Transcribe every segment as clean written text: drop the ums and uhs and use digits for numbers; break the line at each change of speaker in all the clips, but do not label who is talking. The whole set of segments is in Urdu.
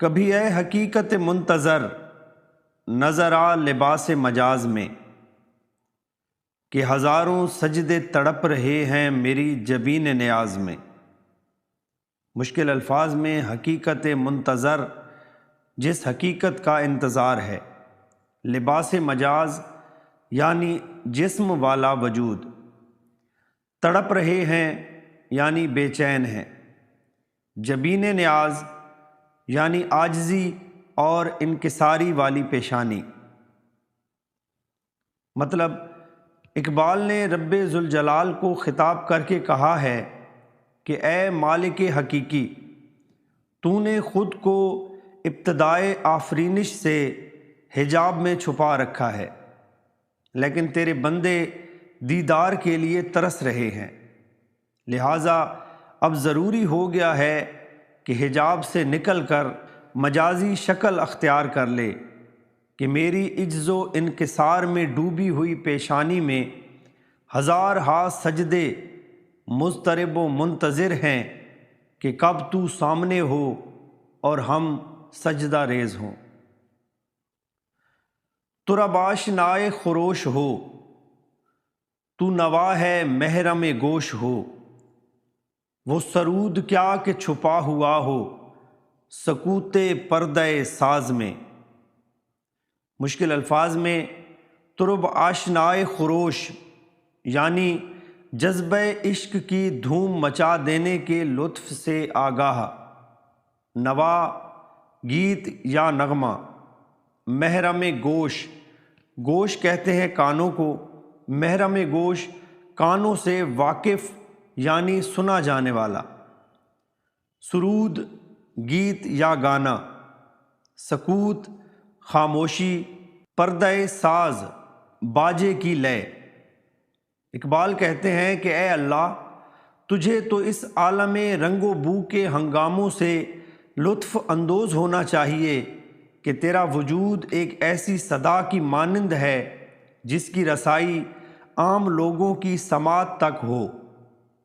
کبھی اے حقیقت منتظر نظر آ لباس مجاز میں، کہ ہزاروں سجدے تڑپ رہے ہیں میری جبین نیاز میں۔ مشکل الفاظ میں حقیقت منتظر جس حقیقت کا انتظار ہے، لباس مجاز یعنی جسم والا وجود، تڑپ رہے ہیں یعنی بے چین ہیں، جبین نیاز یعنی عاجزی اور انکساری والی پیشانی۔ مطلب اقبال نے رب ذوالجلال کو خطاب کر کے کہا ہے کہ اے مالک حقیقی، تو نے خود کو ابتدائے آفرینش سے حجاب میں چھپا رکھا ہے، لیکن تیرے بندے دیدار کے لیے ترس رہے ہیں، لہٰذا اب ضروری ہو گیا ہے کہ حجاب سے نکل کر مجازی شکل اختیار کر لے کہ میری عجز و انکسار میں ڈوبی ہوئی پیشانی میں ہزار ہا سجدے مضطرب و منتظر ہیں کہ کب تو سامنے ہو اور ہم سجدہ ریز ہوں۔ تو رب آشنائے خروش ہو، تو نوا ہے محرم گوش ہو، وہ سرود کیا کہ چھپا ہوا ہو سکوت پردہ ساز میں۔ مشکل الفاظ میں ترب آشنائے خروش یعنی جذبہ عشق کی دھوم مچا دینے کے لطف سے آگاہ، نوا گیت یا نغمہ، محرم گوش، گوش کہتے ہیں کانوں کو، محرم گوش کانوں سے واقف یعنی سنا جانے والا، سرود گیت یا گانا، سکوت خاموشی، پردہ ساز باجے کی لے۔ اقبال کہتے ہیں کہ اے اللہ، تجھے تو اس عالم رنگ و بو کے ہنگاموں سے لطف اندوز ہونا چاہیے کہ تیرا وجود ایک ایسی صدا کی مانند ہے جس کی رسائی عام لوگوں کی سماعت تک ہو۔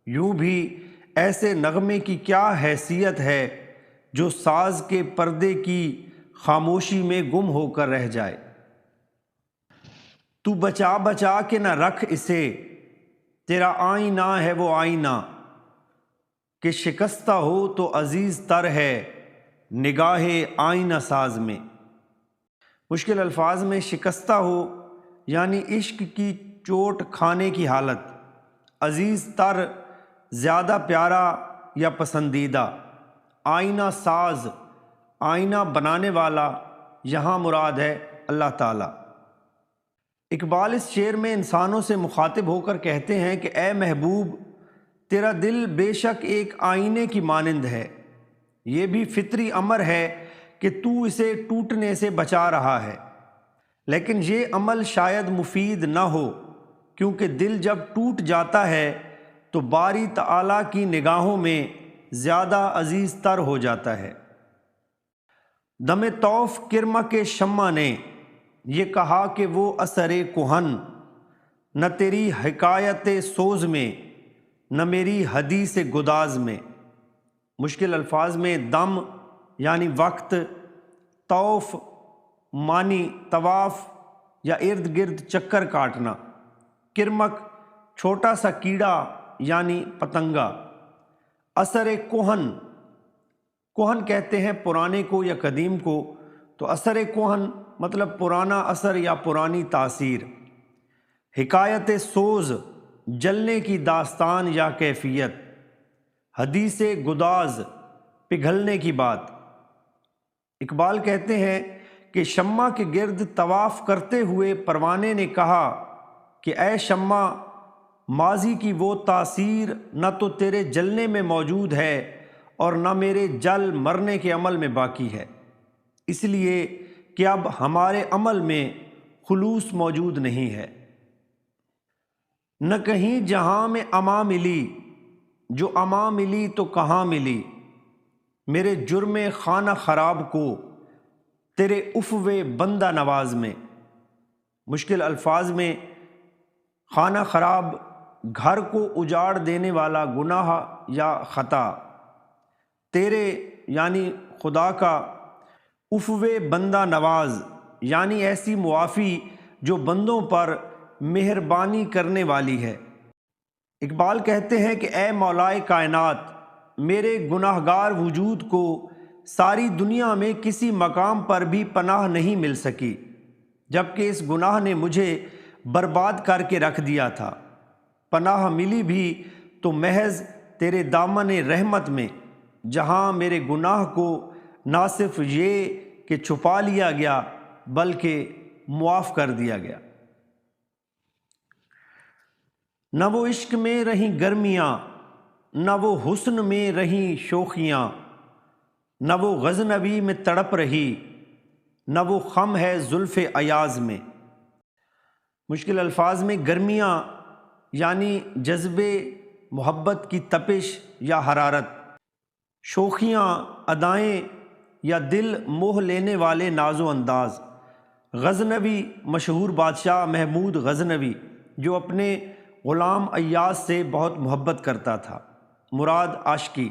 یوں بھی ایسے نغمے کی کیا حیثیت ہے جو ساز کے پردے کی خاموشی میں گم ہو کر رہ جائے۔ تو بچا بچا کے نہ رکھ اسے، تیرا آئینہ ہے وہ آئینہ، کہ شکستہ ہو تو عزیز تر ہے نگاہ آئینہ ساز میں۔ مشکل الفاظ میں شکستہ ہو یعنی عشق کی چوٹ کھانے کی حالت، عزیز تر زیادہ پیارا یا پسندیدہ، آئینہ ساز آئینہ بنانے والا، یہاں مراد ہے اللہ تعالیٰ۔ اقبال اس شعر میں انسانوں سے مخاطب ہو کر کہتے ہیں کہ اے محبوب، تیرا دل بے شک ایک آئینے کی مانند ہے، یہ بھی فطری امر ہے کہ تو اسے ٹوٹنے سے بچا رہا ہے، لیکن یہ عمل شاید مفید نہ ہو، کیونکہ دل جب ٹوٹ جاتا ہے تو باری تعالیٰ کی نگاہوں میں زیادہ عزیز تر ہو جاتا ہے۔ دم طوف کرمک شمع نے یہ کہا کہ وہ اثر کہن، نہ تیری حکایت سوز میں نہ میری حدیث گداز میں۔ مشکل الفاظ میں دم یعنی وقت، طوف معنی طواف یا ارد گرد چکر کاٹنا، کرمک چھوٹا سا کیڑا یعنی پتنگا، اثر کہن، کہن کہتے ہیں پرانے کو یا قدیم کو، تو اثر کہن مطلب پرانا اثر یا پرانی تاثیر، حکایت سوز جلنے کی داستان یا کیفیت، حدیث گداز پگھلنے کی بات۔ اقبال کہتے ہیں کہ شمع کے گرد طواف کرتے ہوئے پروانے نے کہا کہ اے شمع، ماضی کی وہ تاثیر نہ تو تیرے جلنے میں موجود ہے اور نہ میرے جل مرنے کے عمل میں باقی ہے، اس لیے کہ اب ہمارے عمل میں خلوص موجود نہیں ہے۔ نہ کہیں جہاں میں اما ملی، جو اما ملی تو کہاں ملی، میرے جرم خانہ خراب کو تیرے عفو بندہ نواز میں۔ مشکل الفاظ میں خانہ خراب گھر کو اجاڑ دینے والا گناہ یا خطا، تیرے یعنی خدا کا عفو بندہ نواز یعنی ایسی معافی جو بندوں پر مہربانی کرنے والی ہے۔ اقبال کہتے ہیں کہ اے مولائے کائنات، میرے گناہ گار وجود کو ساری دنیا میں کسی مقام پر بھی پناہ نہیں مل سکی، جبکہ اس گناہ نے مجھے برباد کر کے رکھ دیا تھا۔ پناہ ملی بھی تو محض تیرے دامن رحمت میں، جہاں میرے گناہ کو نہ صرف یہ کہ چھپا لیا گیا بلکہ معاف کر دیا گیا۔ نہ وہ عشق میں رہیں گرمیاں، نہ وہ حسن میں رہیں شوخیاں، نہ وہ غزنوی میں تڑپ رہی، نہ وہ خم ہے زلف ایاز میں۔ مشکل الفاظ میں گرمیاں یعنی جذبے محبت کی تپش یا حرارت، شوخیاں ادائیں یا دل موہ لینے والے ناز و انداز۔ غزنوی مشہور بادشاہ محمود غزنوی جو اپنے غلام ایاز سے بہت محبت کرتا تھا، مراد عاشقی۔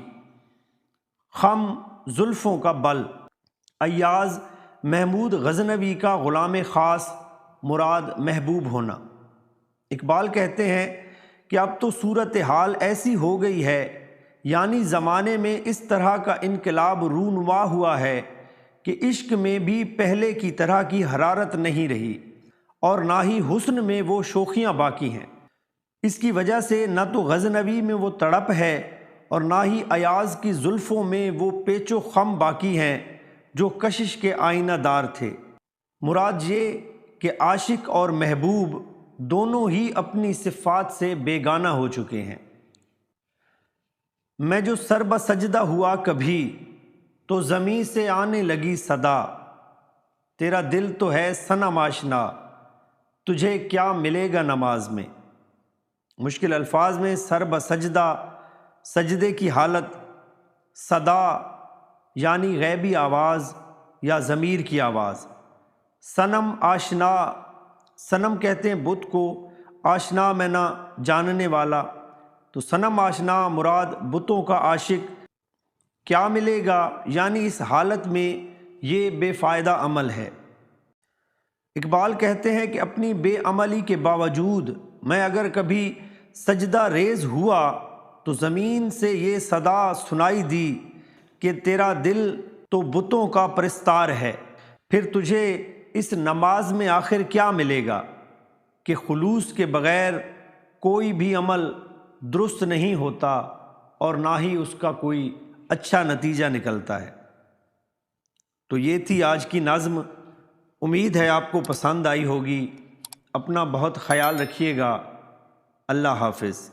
خم زلفوں کا بل، ایاز محمود غزنوی کا غلام خاص، مراد محبوب ہونا۔ اقبال کہتے ہیں کہ اب تو صورتحال ایسی ہو گئی ہے، یعنی زمانے میں اس طرح کا انقلاب رونما ہوا ہے کہ عشق میں بھی پہلے کی طرح کی حرارت نہیں رہی اور نہ ہی حسن میں وہ شوخیاں باقی ہیں۔ اس کی وجہ سے نہ تو غزنوی میں وہ تڑپ ہے اور نہ ہی ایاز کی زلفوں میں وہ پیچ و خم باقی ہیں جو کشش کے آئینہ دار تھے۔ مراد یہ کہ عاشق اور محبوب دونوں ہی اپنی صفات سے بیگانہ ہو چکے ہیں۔ میں جو سر بسجدہ ہوا کبھی تو زمیں سے آنے لگی صدا، تیرا دل تو ہے صنم آشنا، تجھے کیا ملے گا نماز میں۔ مشکل الفاظ میں سر بسجدہ، سجدے کی حالت، صدا یعنی غیبی آواز یا ضمیر کی آواز، صنم آشنا، صنم کہتے ہیں بت کو، آشنا میں نہ جاننے والا، تو صنم آشنا مراد بتوں کا عاشق۔ کیا ملے گا یعنی اس حالت میں یہ بے فائدہ عمل ہے۔ اقبال کہتے ہیں کہ اپنی بے عملی کے باوجود میں اگر کبھی سجدہ ریز ہوا تو زمین سے یہ صدا سنائی دی کہ تیرا دل تو بتوں کا پرستار ہے، پھر تجھے اس نماز میں آخر کیا ملے گا کہ خلوص کے بغیر کوئی بھی عمل درست نہیں ہوتا اور نہ ہی اس کا کوئی اچھا نتیجہ نکلتا ہے۔ تو یہ تھی آج کی نظم، امید ہے آپ کو پسند آئی ہوگی۔ اپنا بہت خیال رکھیے گا۔ اللہ حافظ۔